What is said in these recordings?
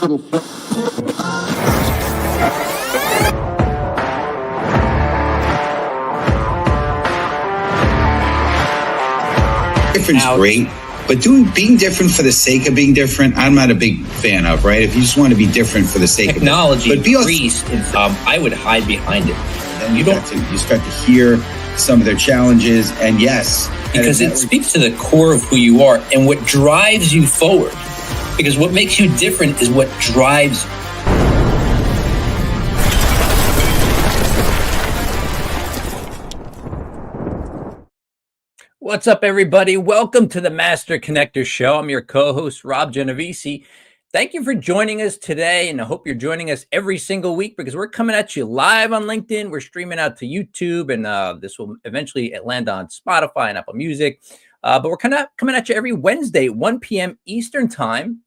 Different's great, but being different for the sake of being different, I'm not a big fan of, right? If you just want to be different for the sake technology of it. Technology increased, I would hide behind it. And you start to hear some of their challenges, and yes. Because it speaks to the core of who you are and what drives you forward. Because what makes you different is what drives you. What's up, everybody? Welcome to the Master Connector Show. I'm your co-host, Rob Genovesi. Thank you for joining us today, and I hope you're joining us every single week because we're coming at you live on LinkedIn. We're streaming out to YouTube, and this will eventually land on Spotify and Apple Music. But we're kind of coming at you every Wednesday, 1 p.m. Eastern Time.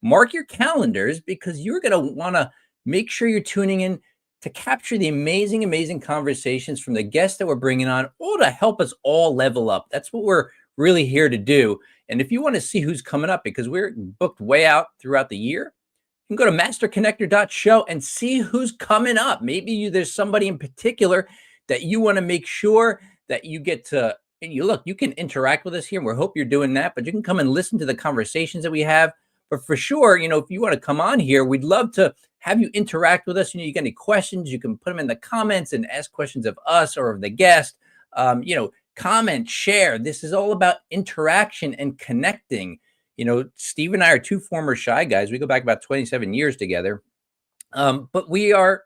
Mark your calendars because you're going to want to make sure you're tuning in to capture the amazing conversations from the guests that we're bringing on, all to help us all level up. That's what we're really here to do. And if you want to see who's coming up, because we're booked way out throughout the year, you can go to masterconnector.show and see who's coming up. Maybe there's somebody in particular that you want to make sure that you get to, you can interact with us here, and we hope you're doing that, but you can come and listen to the conversations that we have. But for sure, if you want to come on here, we'd love to have you interact with us. You got any questions, you can put them in the comments and ask questions of us or of the guest. Comment, share. This is all about interaction and connecting. Steve and I are two former Shy guys. We go back about 27 years together. But we are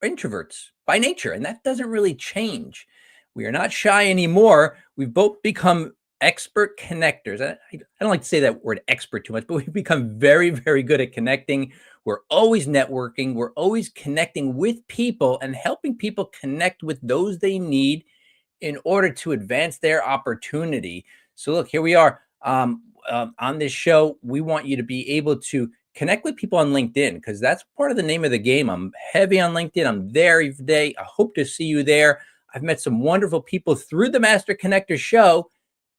introverts by nature, and that doesn't really change. We are not shy anymore. We've both become expert connectors. I don't like to say that word expert too much, but we've become very good at connecting. We're always networking. We're always connecting with people and helping people connect with those they need in order to advance their opportunity. So look, here we are on this show. We want you to be able to connect with people on LinkedIn because that's part of the name of the game. I'm heavy on LinkedIn. I'm there every day. I hope to see you there. I've met some wonderful people through the Master Connector Show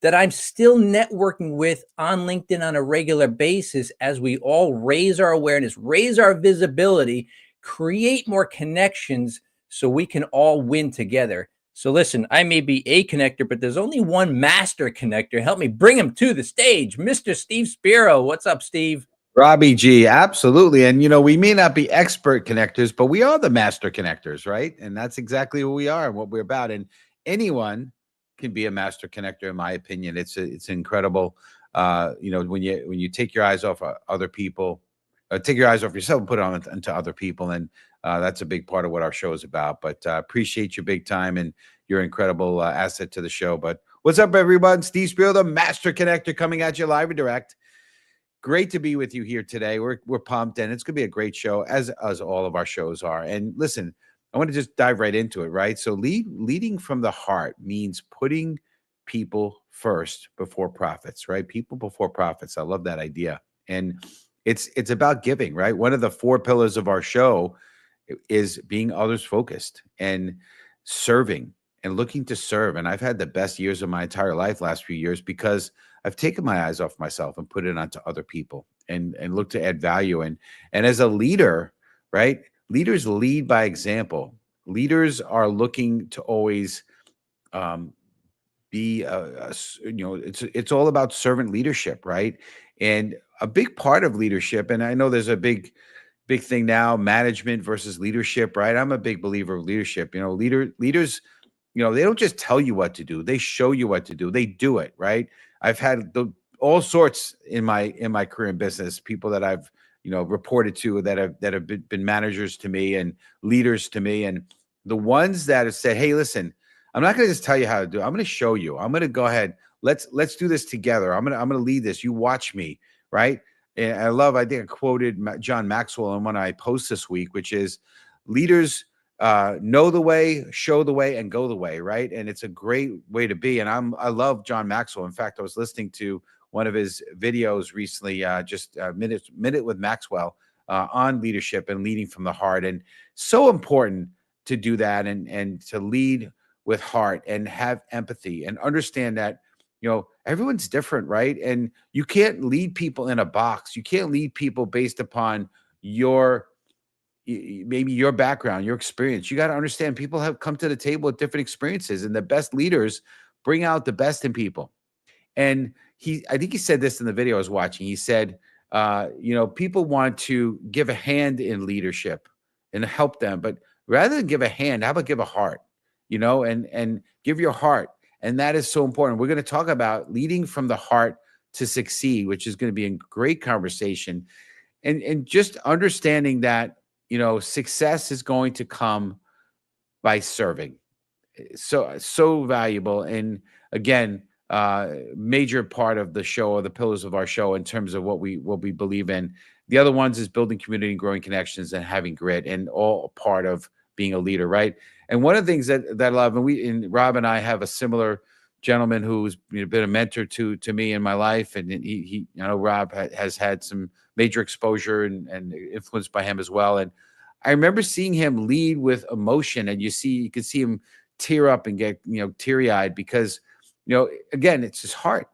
that I'm still networking with on LinkedIn on a regular basis as we all raise our awareness, raise our visibility, create more connections so we can all win together. So listen, I may be a connector, but there's only one master connector. Help me bring him to the stage, Mr. Steve Spiro. What's up, Steve? Robbie G, absolutely. And, we may not be expert connectors, but we are the master connectors, right? And that's exactly who we are and what we're about. And anyone can be a master connector, in my opinion. It's incredible. When you take your eyes off other people, take your eyes off yourself and put it on into other people. And that's a big part of what our show is about. But appreciate you big time, and you're an incredible asset to the show. But what's up, everyone? Steve Spiro, the Master Connector, coming at you live and direct. Great to be with you here today. We're pumped, and it's going to be a great show, as all of our shows are. And listen, I want to just dive right into it, right? So leading from the heart means putting people first before profits, right? People before profits. I love that idea. And it's about giving, right? One of the 4 pillars of our show is being others focused and serving and looking to serve. And I've had the best years of my entire life last few years because I've taken my eyes off myself and put it onto other people and look to add value. And as a leader, right? Leaders lead by example. Leaders are looking to always be, it's all about servant leadership, right? And a big part of leadership, and I know there's a big thing now, management versus leadership, right? I'm a big believer of leadership. Leaders, they don't just tell you what to do; they show you what to do. They do it, right? I've had all sorts in my career in business, people that I've reported to that have been managers to me and leaders to me, and the ones that have said, "Hey, listen, I'm not going to just tell you how to do it. I'm going to show you. I'm going to go ahead. Let's do this together. I'm going to lead this. You watch me," right? And I think I quoted John Maxwell in one I post this week, which is leaders know the way, show the way, and go the way, right? And it's a great way to be. And I love John Maxwell. In fact, I was listening to one of his videos recently, just a minute with Maxwell on leadership and leading from the heart. And so important to do that and to lead with heart and have empathy and understand that everyone's different, right? And you can't lead people in a box. You can't lead people based upon your maybe your background, your experience. You got to understand people have come to the table with different experiences, and the best leaders bring out the best in people. And I think he said this in the video I was watching. He said, people want to give a hand in leadership and help them, but rather than give a hand, how about give a heart, and give your heart. And that is so important. We're going to talk about leading from the heart to succeed, which is going to be a great conversation. And just understanding that, success is going to come by serving. So valuable. And again, major part of the show, or the pillars of our show, in terms of what we believe in. The other ones is building community and growing connections and having grit, and all part of being a leader, right? And one of the things that I love, and Rob and I have a similar gentleman who's been a mentor to me in my life, and he Rob has had some major exposure and influenced by him as well. And I remember seeing him lead with emotion, and you could see him tear up and get teary-eyed, because again, it's his heart.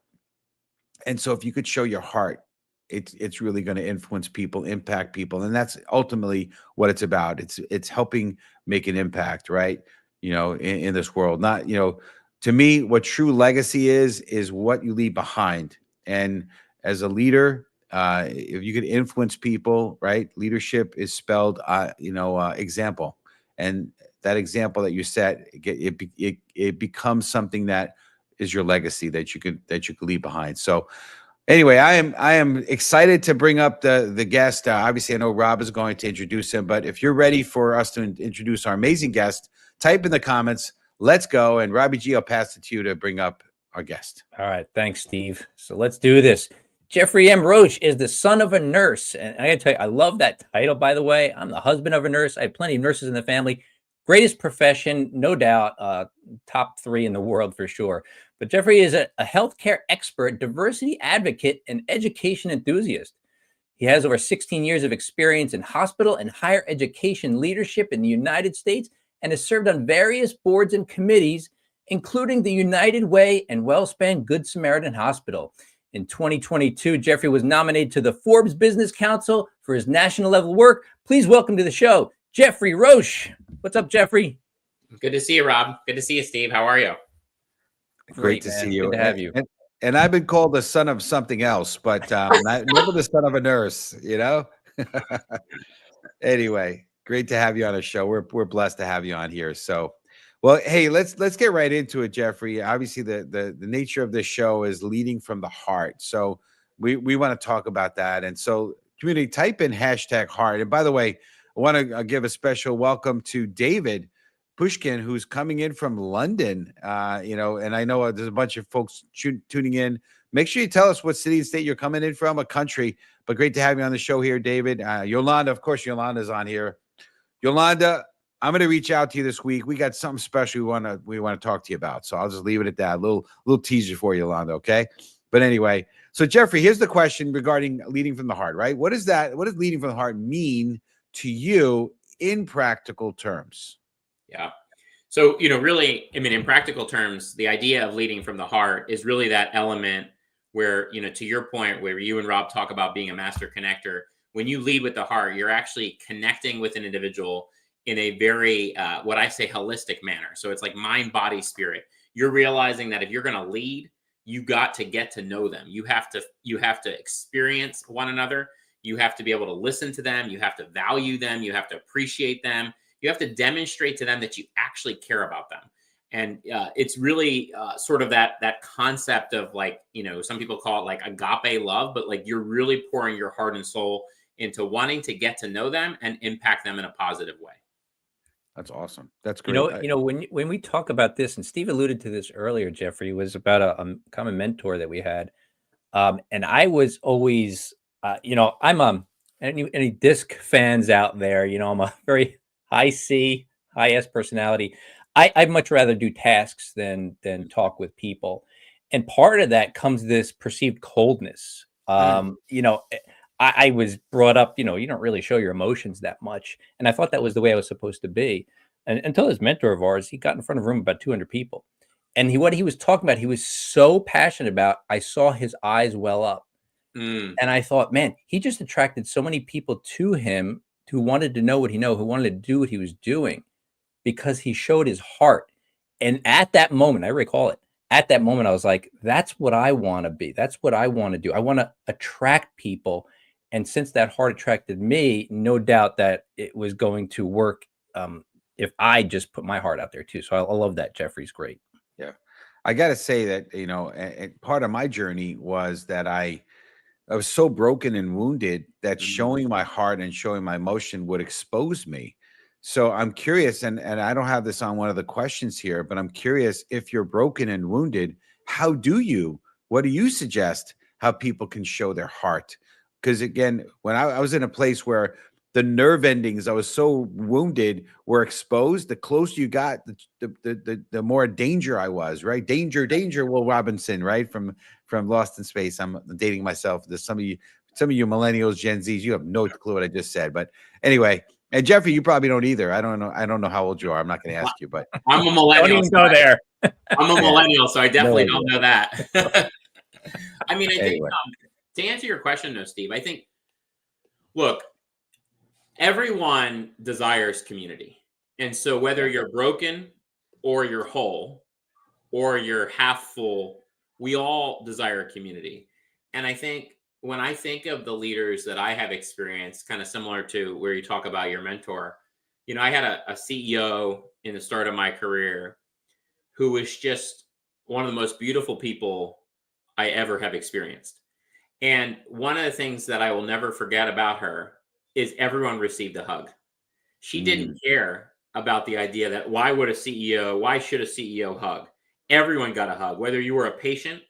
And so if you could show your heart, it's really going to influence people, impact people. And that's ultimately what it's about. It's helping make an impact, right? In this world. Not, to me, what true legacy is what you leave behind. And as a leader, if you could influence people, right? Leadership is spelled, example. And that example that you set, it becomes something that is your legacy that you could leave behind. So anyway, I am excited to bring up the guest. Obviously, I know Rob is going to introduce him, but if you're ready for us to introduce our amazing guest, type in the comments. Let's go. And Robbie G, I'll pass it to you to bring up our guest. All right. Thanks, Steve. So let's do this. Geoffrey M. Roche is the son of a nurse. And I got to tell you, I love that title, by the way. I'm the husband of a nurse. I have plenty of nurses in the family. Greatest profession, no doubt, top 3 in the world for sure. But Geoffrey is a healthcare expert, diversity advocate, and education enthusiast. He has over 16 years of experience in hospital and higher education leadership in the United States, and has served on various boards and committees, including the United Way and WellSpan Good Samaritan Hospital. In 2022, Geoffrey was nominated to the Forbes Business Council for his national level work. Please welcome to the show, Geoffrey Roche. What's up, Geoffrey? Good to see you, Rob. Good to see you, Steve. How are you? Great to see you. Good to have you. And I've been called the son of something else, but never the son of a nurse, Anyway, great to have you on the show. We're blessed to have you on here. So, well, hey, let's get right into it, Geoffrey. Obviously, the nature of this show is leading from the heart. So we want to talk about that. And so, community, type in #heart. And by the way, I want to give a special welcome to David Pushkin, who's coming in from London, and I know there's a bunch of folks tuning in. Make sure you tell us what city and state you're coming in from, a country, but great to have you on the show here, David. Yolanda, of course, Yolanda's on here. Yolanda, I'm going to reach out to you this week. We got something special we want to talk to you about. So I'll just leave it at that. A little teaser for you, Yolanda. Okay. But anyway, so Geoffrey, here's the question regarding leading from the heart, right? What does leading from the heart mean to you in practical terms? Yeah. So, really, in practical terms, the idea of leading from the heart is really that element where, to your point, where you and Rob talk about being a master connector. When you lead with the heart, you're actually connecting with an individual in a very, what I say, holistic manner. So it's like mind, body, spirit. You're realizing that if you're going to lead, you got to get to know them. You have to experience one another. You have to be able to listen to them. You have to value them. You have to appreciate them. You have to demonstrate to them that you actually care about them. And it's really sort of that concept of, like, some people call it like agape love, but like you're really pouring your heart and soul into wanting to get to know them and impact them in a positive way. That's awesome. That's great. When we talk about this, and Steve alluded to this earlier, Geoffrey, was about a common mentor that we had. And I was always, I'm any disc fans out there, I'm a very high C, high S personality. I'd much rather do tasks than talk with people. And part of that comes this perceived coldness. I was brought up, you don't really show your emotions that much. And I thought that was the way I was supposed to be. And until this mentor of ours, he got in front of a room about 200 people. And what he was talking about, he was so passionate about, I saw his eyes well up. And I thought, man, he just attracted so many people to him who wanted to know what he know, who wanted to do what he was doing because he showed his heart. And at that moment, I recall it. At that moment, I was like, that's what I want to be. That's what I want to do. I want to attract people. And since that heart attracted me, no doubt that it was going to work if I just put my heart out there too. So I love that. Geoffrey's great. Yeah. I got to say that, part of my journey was that I was so broken and wounded that showing my heart and showing my emotion would expose me. So I'm curious, and I don't have this on one of the questions here, but I'm curious, if you're broken and wounded, what do you suggest how people can show their heart? Because again, when I was in a place where the nerve endings, I was so wounded, were exposed, the closer you got, the more danger I was, right? Danger, Will Robinson, right? From Lost in Space. I'm dating myself. There's some of you millennials, Gen Zs, you have no clue what I just said. But anyway, and Geoffrey, you probably don't either. I don't know how old you are. I'm not going to ask you, but I'm a millennial. Don't even go there. I'm a millennial, so I definitely don't know that. I mean, I think to answer your question, though, Steve, I think, look, everyone desires community. And so whether you're broken or you're whole or you're half full, we all desire community. And I think when I think of the leaders that I have experienced, kind of similar to where you talk about your mentor, I had a CEO in the start of my career who was just one of the most beautiful people I ever have experienced. And one of the things that I will never forget about her is everyone received a hug. She didn't care about the idea that why should a CEO hug? Everyone got a hug, whether you were a patient,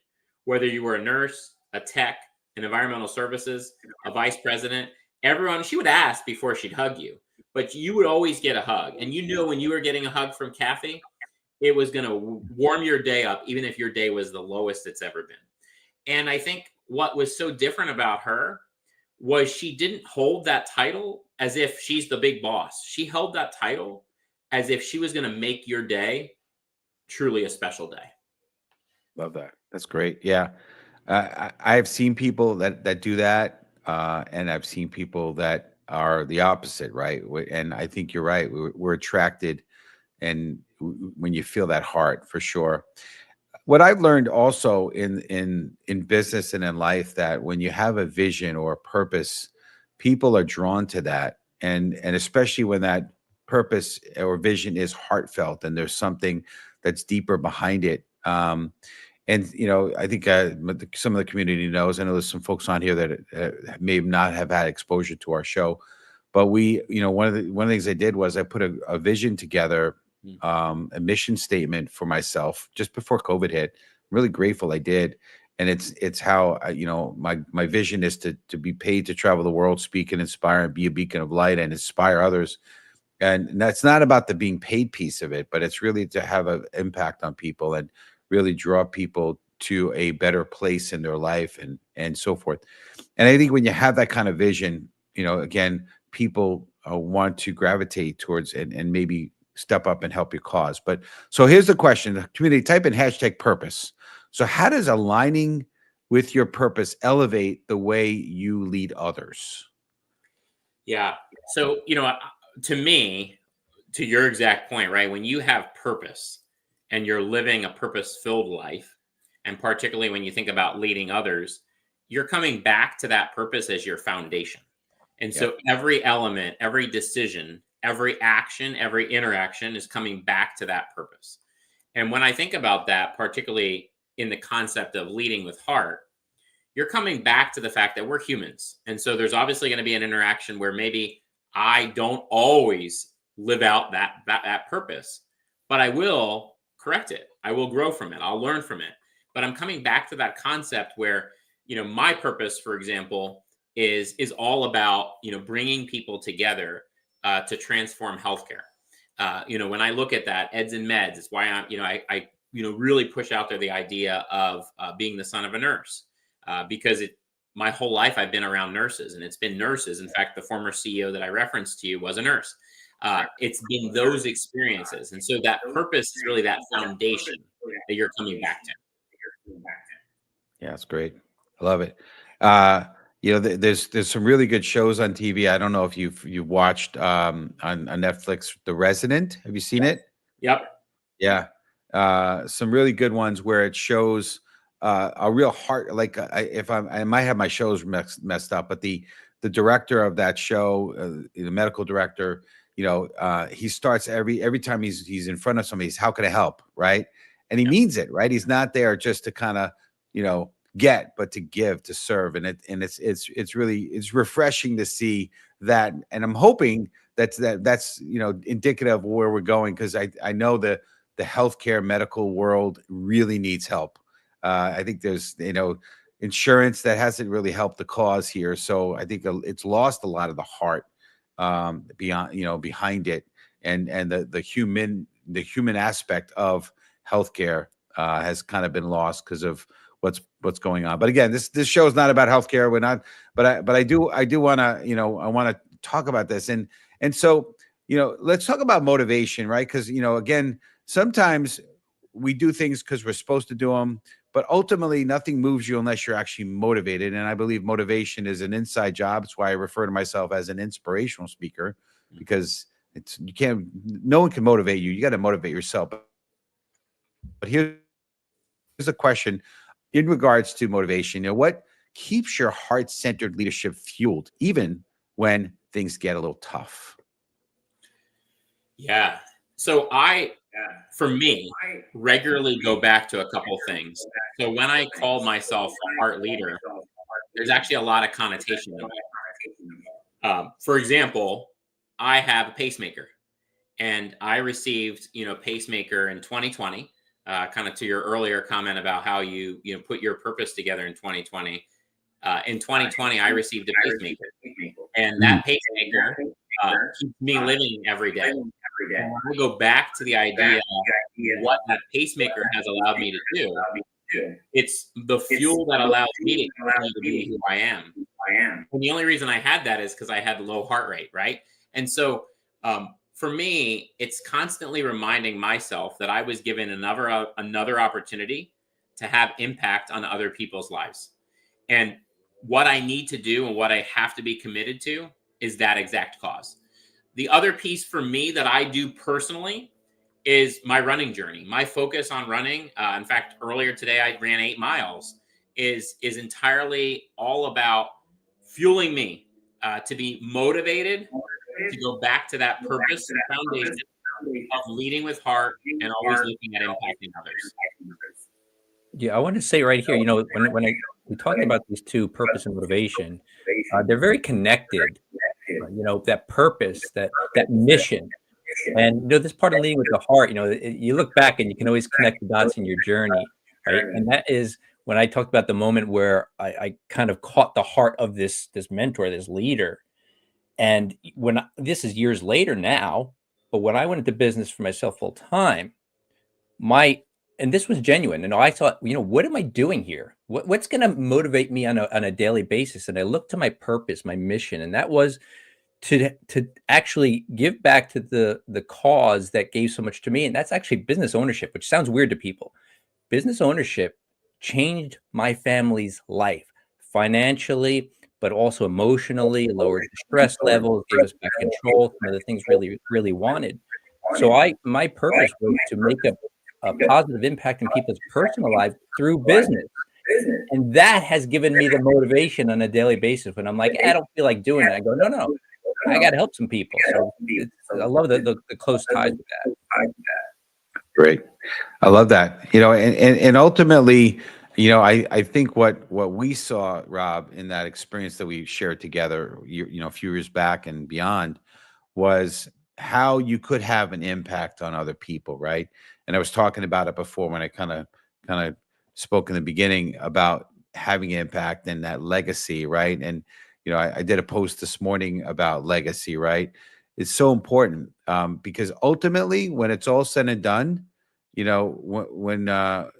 whether you were a nurse, a tech, in environmental services, a vice president, everyone, she would ask before she'd hug you, but you would always get a hug. And you knew when you were getting a hug from Kathy, it was going to warm your day up, even if your day was the lowest it's ever been. And I think what was so different about her was she didn't hold that title as if she's the big boss. She held that title as if she was going to make your day truly a special day. Love that. That's great. Yeah. I have seen people that do that, and I've seen people that are the opposite, right? And I think you're right. We're attracted, and when you feel that heart, for sure. What I've learned also in business and in life, that when you have a vision or a purpose, people are drawn to that, and especially when that purpose or vision is heartfelt and there's something that's deeper behind it. And I think some of the community knows. I know there's some folks on here that may not have had exposure to our show, but we, one of the things I did was I put a vision together, a mission statement for myself just before COVID hit. I'm really grateful I did, and it's how my vision is to be paid to travel the world, speak and inspire, and be a beacon of light and inspire others. And that's not about the being paid piece of it, but it's really to have an impact on people and really draw people to a better place in their life and so forth. And I think when you have that kind of vision, again, people want to gravitate towards and maybe step up and help your cause. But so here's the question, community, type in #purpose. So how does aligning with your purpose elevate the way you lead others? Yeah. So, to me, to your exact point, right? When you have purpose and you're living a purpose-filled life, and particularly when you think about leading others, you're coming back to that purpose as your foundation. And so every element, every decision, every action, every interaction is coming back to that purpose. And when I think about that, particularly in the concept of leading with heart, you're coming back to the fact that we're humans. And so there's obviously going to be an interaction where maybe I don't always live out that purpose, but I will correct it. I will grow from it. I'll learn from it. But I'm coming back to that concept where, my purpose, for example, is all about, bringing people together to transform healthcare. When I look at that, eds and meds, it's why I really push out there the idea of being the son of a nurse, because my whole life I've been around nurses, and it's been nurses. In fact, the former CEO that I referenced to you was a nurse. It's been those experiences. And so that purpose is really that foundation that you're coming back to. Yeah, that's great. I love it. There's some really good shows on TV. I don't know if you've watched on Netflix, The Resident. Have you seen it? Yep. Yeah. Some really good ones where it shows a real heart. Like I might have my shows messed up, but the director of that show, the medical director, he starts every time he's in front of somebody, he's, how can I help? Right. And he means it, right? He's not there just to kind of, get, but to give, to serve. And it's really refreshing to see that. And I'm hoping that's indicative of where we're going. Cause I know the healthcare medical world really needs help. I think there's, insurance that hasn't really helped the cause here. So I think it's lost a lot of the heart behind it. And the human aspect of healthcare has kind of been lost because of what's going on. But again, this show is not about healthcare. We're not, but I do want to, I want to talk about this. And so, let's talk about motivation, right? Because, again, sometimes we do things because we're supposed to do them, but ultimately nothing moves you unless you're actually motivated. And I believe motivation is an inside job. It's why I refer to myself as an inspirational speaker, because no one can motivate you. You got to motivate yourself. But here's a question in regards to motivation. What keeps your heart-centered leadership fueled, even when things get a little tough? Yeah. So for me, regularly go back to a couple of things. So when I call myself a heart leader, there's actually a lot of connotation in it. For example, I have a pacemaker, and I received, pacemaker in 2020. Kind of to your earlier comment about how you put your purpose together in 2020. In 2020, I received a pacemaker, and that pacemaker keeps me living every day. And when I go back to the idea of what that pacemaker has allowed me to do, it's the fuel that allows me to continue to be who I am. And the only reason I had that is because I had low heart rate, right? And so for me, it's constantly reminding myself that I was given another opportunity to have impact on other people's lives. And what I need to do and what I have to be committed to is that exact cause. The other piece for me that I do personally is my running journey. My focus on running, in fact, earlier today I ran 8 miles, is entirely all about fueling me to be motivated, to go back to that purpose and foundation of leading with heart and always looking at impacting others. Yeah, I want to say right here, when we talked about these two, purpose and motivation, they're very connected. That purpose, that mission, and this part of leading with the heart. You look back and you can always connect the dots in your journey, right? And that is when I talked about the moment where I kind of caught the heart of this mentor, this leader. And this is years later now, but when I went into business for myself full time, and this was genuine. I thought, what am I doing here? What's going to motivate me on a daily basis? And I looked to my purpose, my mission, and that was to actually give back to the cause that gave so much to me. And that's actually business ownership, which sounds weird to people. Business ownership changed my family's life financially, but also emotionally, lowered the stress levels, gave us back control, some of the things really, really wanted. So my purpose was to make a positive impact in people's personal lives through business. And that has given me the motivation on a daily basis when I'm like, I don't feel like doing it. I go, no, I got to help some people. So I love the close ties with that. Great. I love that. And ultimately, I think what we saw, Rob, in that experience that we shared together, a few years back and beyond, was how you could have an impact on other people, right? And I was talking about it before when I kind of spoke in the beginning about having impact and that legacy, right? And I did a post this morning about legacy, right? It's so important because ultimately, when it's all said and done, when the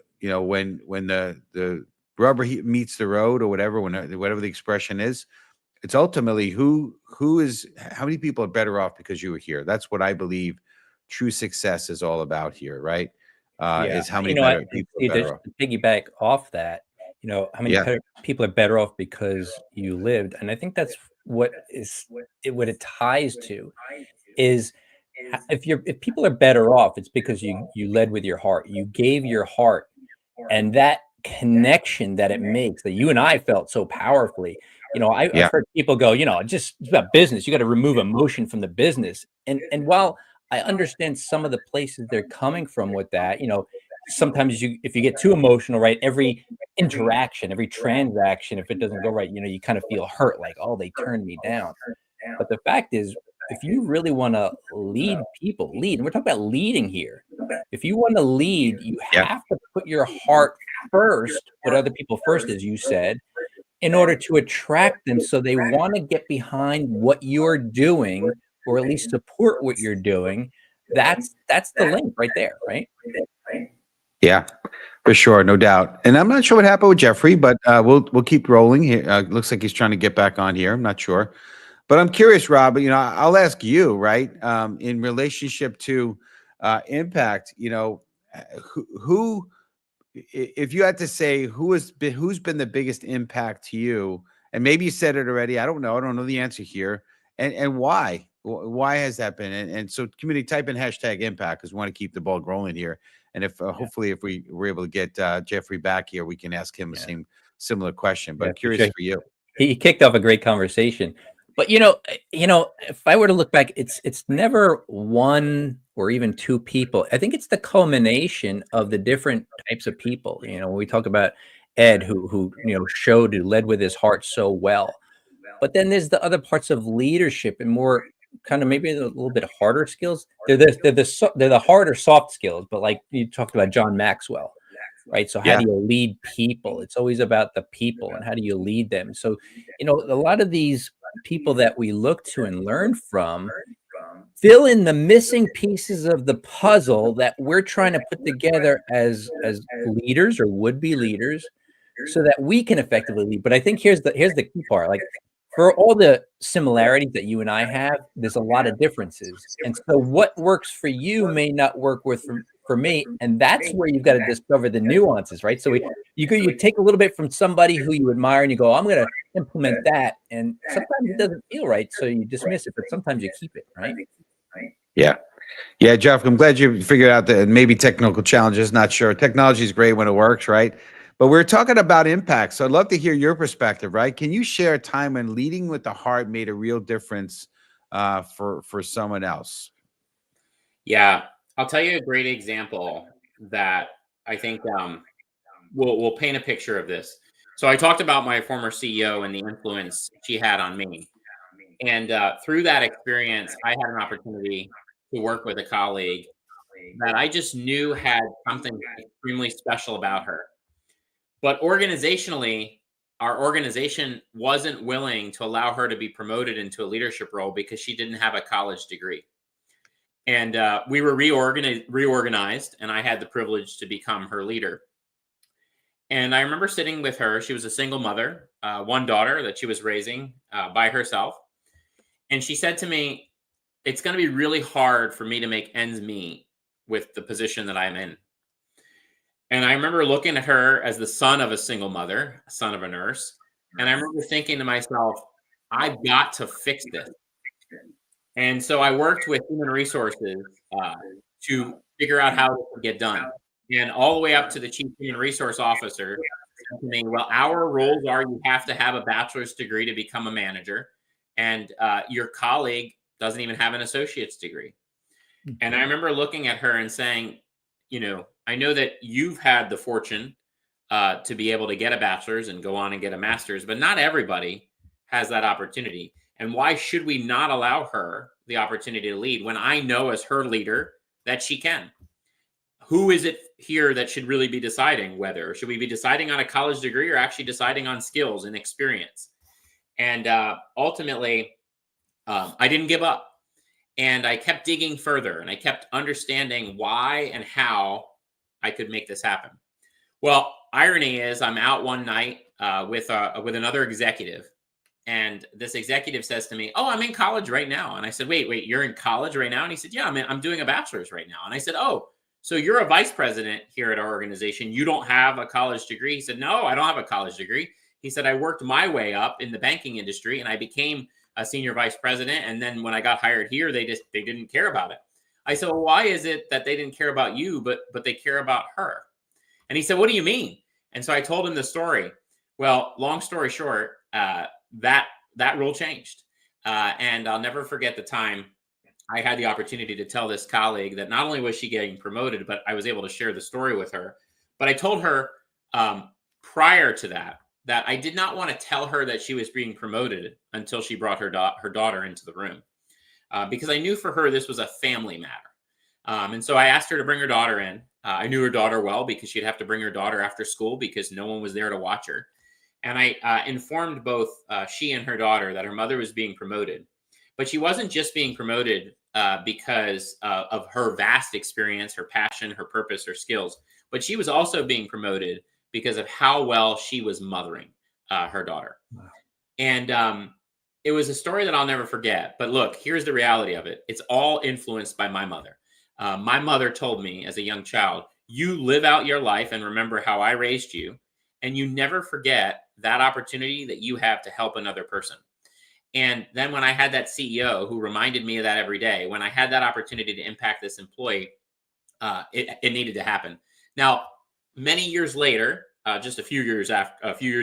rubber meets the road, or whatever the expression is, it's ultimately how many people are better off because you were here. That's what I believe true success is all about here, right? Is how many people are better off. To piggyback off that, how many Yeah. people are better off because you lived. And I think that's what it ties to is if people are better off, it's because you led with your heart. You gave your heart, and that connection that it makes, that you and I felt so powerfully. I've Yeah. heard people go, it's about business. You got to remove emotion from the business. And while I understand some of the places they're coming from with that, sometimes if you get too emotional, right, every interaction, every transaction, if it doesn't go right, you kind of feel hurt, like, oh, they turned me down. But the fact is, if you really want to lead people, and we're talking about leading here. If you want to lead, you Yeah. have to put your heart first, put other people first, as you said, in order to attract them so they want to get behind what you're doing, or at least support what you're doing. That's the link right there, right? Yeah, for sure, no doubt. And I'm not sure what happened with Jeffrey, but we'll keep rolling here. Looks like he's trying to get back on here. I'm not sure, but I'm curious, Rob. I'll ask you, right? In relationship to impact, who, if you had to say who's been the biggest impact to you, and maybe you said it already. I don't know the answer here, and why? Why has that been? And so, community, type in hashtag impact because we want to keep the ball rolling here. And if hopefully, if we were able to get Geoffrey back here, we can ask him the Yeah. same similar question. But Yeah, I'm for curious sure. for you. He kicked off a great conversation. But if I were to look back, it's never one or even two people. I think it's the culmination of the different types of people. When we talk about Ed, who led with his heart so well. But then there's the other parts of leadership and more kind of maybe a little bit harder skills. They're the harder soft skills. But like you talked about John Maxwell, right? So how Yeah. do you lead people? It's always about the people and how do you lead them? So, a lot of these people that we look to and learn from fill in the missing pieces of the puzzle that we're trying to put together as leaders or would-be leaders so that we can effectively lead. But I think here's the key part. Like, for all the similarities that you and I have, there's a lot of differences. And so what works for you may not work for me. And that's where you've got to discover the nuances, right? So you take a little bit from somebody who you admire and you go, I'm going to implement that. And sometimes it doesn't feel right, so you dismiss it, but sometimes you keep it, right? Yeah. Yeah, Jeff, I'm glad you figured out that maybe technical challenges. Not sure. Technology is great when it works, right? But we're talking about impact. So I'd love to hear your perspective, right? Can you share a time when leading with the heart made a real difference for someone else? Yeah, I'll tell you a great example that I think will paint a picture of this. So I talked about my former CEO and the influence she had on me. And through that experience, I had an opportunity to work with a colleague that I just knew had something extremely special about her. But organizationally, our organization wasn't willing to allow her to be promoted into a leadership role because she didn't have a college degree. And we were reorganized, and I had the privilege to become her leader. And I remember sitting with her. She was a single mother, one daughter that she was raising by herself. And she said to me, it's going to be really hard for me to make ends meet with the position that I'm in. And I remember looking at her as the son of a single mother, son of a nurse. And I remember thinking to myself, I've got to fix this. And so I worked with human resources to figure out how it could get done. And all the way up to the chief human resource officer said to me, well, our roles are you have to have a bachelor's degree to become a manager. And your colleague doesn't even have an associate's degree. And I remember looking at her and saying, I know that you've had the fortune to be able to get a bachelor's and go on and get a master's, but not everybody has that opportunity. And why should we not allow her the opportunity to lead when I know as her leader that she can? Who is it here that should really be deciding whether? Should we be deciding on a college degree or actually deciding on skills and experience? And ultimately, I didn't give up. And I kept digging further and I kept understanding why and how I could make this happen. Well, irony is I'm out one night with another executive. And this executive says to me, oh, I'm in college right now. And I said, wait, you're in college right now? And he said, yeah, I'm doing a bachelor's right now. And I said, oh, so you're a vice president here at our organization. You don't have a college degree? He said, no, I don't have a college degree. He said, I worked my way up in the banking industry and I became a senior vice president. And then when I got hired here, they didn't care about it. I said, well, why is it that they didn't care about you, but they care about her? And he said, what do you mean? And so I told him the story. Well, long story short, that rule changed. And I'll never forget the time I had the opportunity to tell this colleague that not only was she getting promoted, but I was able to share the story with her. But I told her prior to that I did not want to tell her that she was being promoted until she brought her daughter into the room, because I knew for her this was a family matter. And so I asked her to bring her daughter in. I knew her daughter well because she'd have to bring her daughter after school because no one was there to watch her. And I informed both she and her daughter that her mother was being promoted. But she wasn't just being promoted because of her vast experience, her passion, her purpose, her skills, but she was also being promoted because of how well she was mothering her daughter. Wow. And it was a story that I'll never forget. But look, here's the reality of it. It's all influenced by my mother. My mother told me as a young child, you live out your life and remember how I raised you, and you never forget that opportunity that you have to help another person. And then when I had that CEO who reminded me of that every day, when I had that opportunity to impact this employee, it needed to happen. Now, many years later, just a few years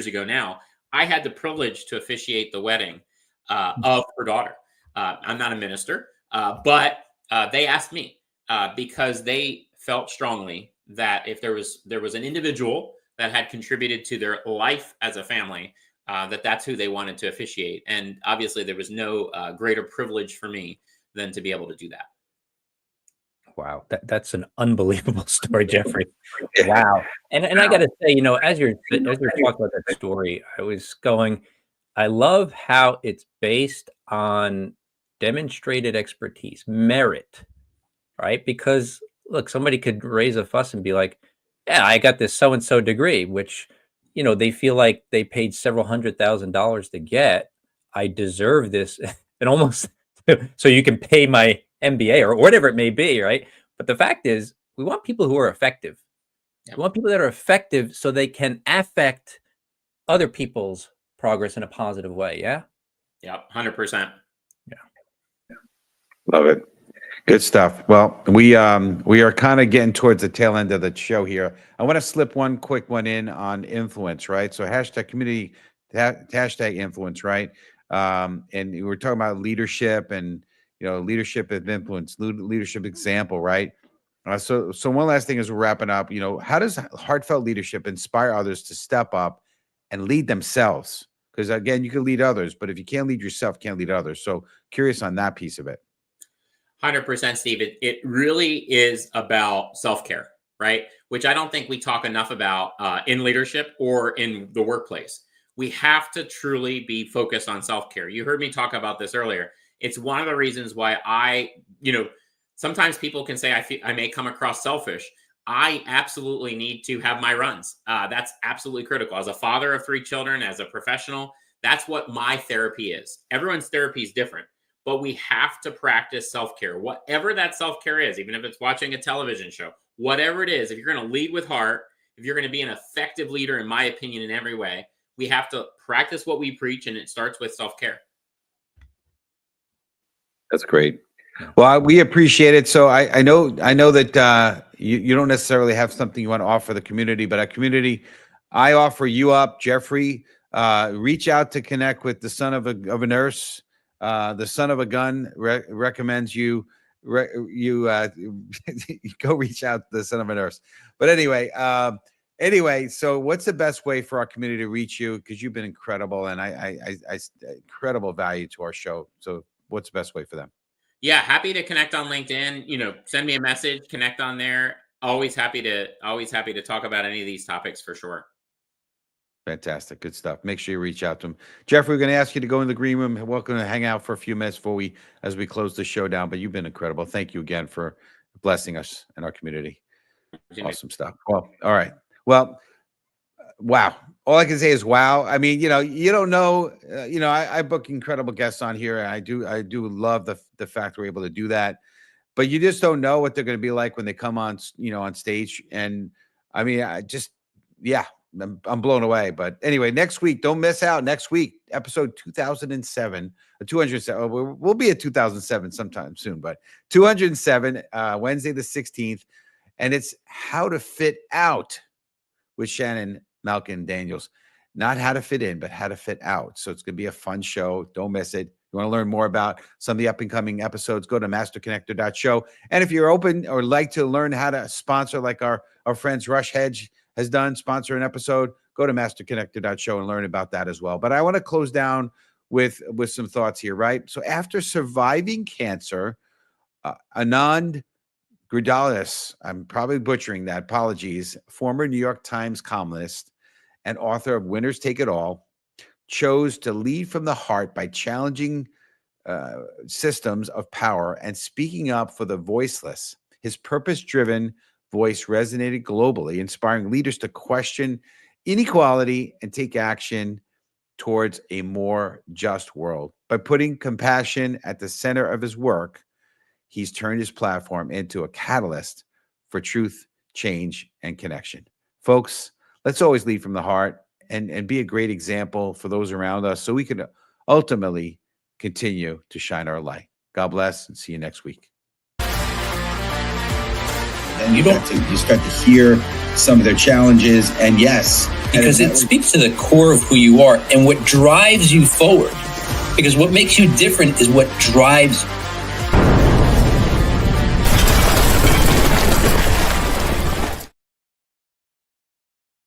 ago now, I had the privilege to officiate the wedding of her daughter. I'm not a minister, but they asked me because they felt strongly that if there was an individual that had contributed to their life as a family, that's who they wanted to officiate. And obviously there was no greater privilege for me than to be able to do that. Wow. That's an unbelievable story, Geoffrey. Wow. And I got to say, as you're talking about that story, I was going, I love how it's based on demonstrated expertise, merit, right? Because look, somebody could raise a fuss and be like, yeah, I got this so-and-so degree, which, they feel like they paid several $100,000 to get. I deserve this, and almost so you can pay my MBA or whatever it may be, right? But the fact is, we want people who are effective. Yep. We want people that are effective so they can affect other people's progress in a positive way. Yeah. Yeah. 100%. Yeah. Love it. Good stuff. Well, we are kind of getting towards the tail end of the show here. I want to slip one quick one in on influence, right? So hashtag community, hashtag influence, right? And we're talking about leadership and, leadership of influence, leadership example, right? So one last thing as we're wrapping up, how does heartfelt leadership inspire others to step up and lead themselves? Because again, you can lead others, but if you can't lead yourself, can't lead others. So curious on that piece of it. 100%, Steve. It really is about self-care, right? Which I don't think we talk enough about in leadership or in the workplace. We have to truly be focused on self-care. You heard me talk about this earlier. It's one of the reasons why sometimes people can say I may come across selfish. I absolutely need to have my runs. That's absolutely critical. As a father of 3 children, as a professional, that's what my therapy is. Everyone's therapy is different. But we have to practice self-care, whatever that self-care is, even if it's watching a television show, whatever it is. If you're going to lead with heart, if you're going to be an effective leader, in my opinion, in every way, we have to practice what we preach, and it starts with self-care. That's great. Well, we appreciate it. So I know that you don't necessarily have something you want to offer the community, but a community, I offer you up, Geoffrey. Reach out to connect with the son of a nurse. The son of a gun recommends you go reach out to the son of a nurse. But anyway, so what's the best way for our community to reach you? Because you've been incredible, and I incredible value to our show. So what's the best way for them? Yeah, happy to connect on LinkedIn. Send me a message, connect on there. Always happy to talk about any of these topics for sure. Fantastic. Good stuff. Make sure you reach out to him. Geoffrey, we're going to ask you to go in the green room. Welcome to hang out for a few minutes as we close the show down. But you've been incredible. Thank you again for blessing us and our community. Awesome stuff. Well, all right. Well, wow. All I can say is wow. I mean, you don't know, I book incredible guests on here. And I do love the fact we're able to do that. but you just don't know what they're going to be like when they come on, on stage. And I mean, I'm blown away. But anyway, next week, don't miss out. Next week, episode 2007, 207. We'll be at 2007 sometime soon, but 207, Wednesday the 16th. And it's how to fit out with Shannon Malkin Daniels. Not how to fit in, but how to fit out. So it's going to be a fun show. Don't miss it. You want to learn more about some of the up and coming episodes, go to masterconnector.show. And if you're open or like to learn how to sponsor, like our friends Rush Hedge has done, sponsor an episode, go to masterconnector.show and learn about that as well. But I want to close down with some thoughts here, right? So after surviving cancer, Anand Gridalis, I'm probably butchering that, apologies, former New York Times columnist and author of Winners Take It All, chose to lead from the heart by challenging systems of power and speaking up for the voiceless. His purpose-driven voice resonated globally, inspiring leaders to question inequality and take action towards a more just world. By putting compassion at the center of his work, he's turned his platform into a catalyst for truth, change, and connection. Folks, let's always lead from the heart and be a great example for those around us so we can ultimately continue to shine our light. God bless and see you next week. And you start to hear some of their challenges, and yes, because it speaks to the core of who you are and what drives you forward. Because what makes you different is what drives you.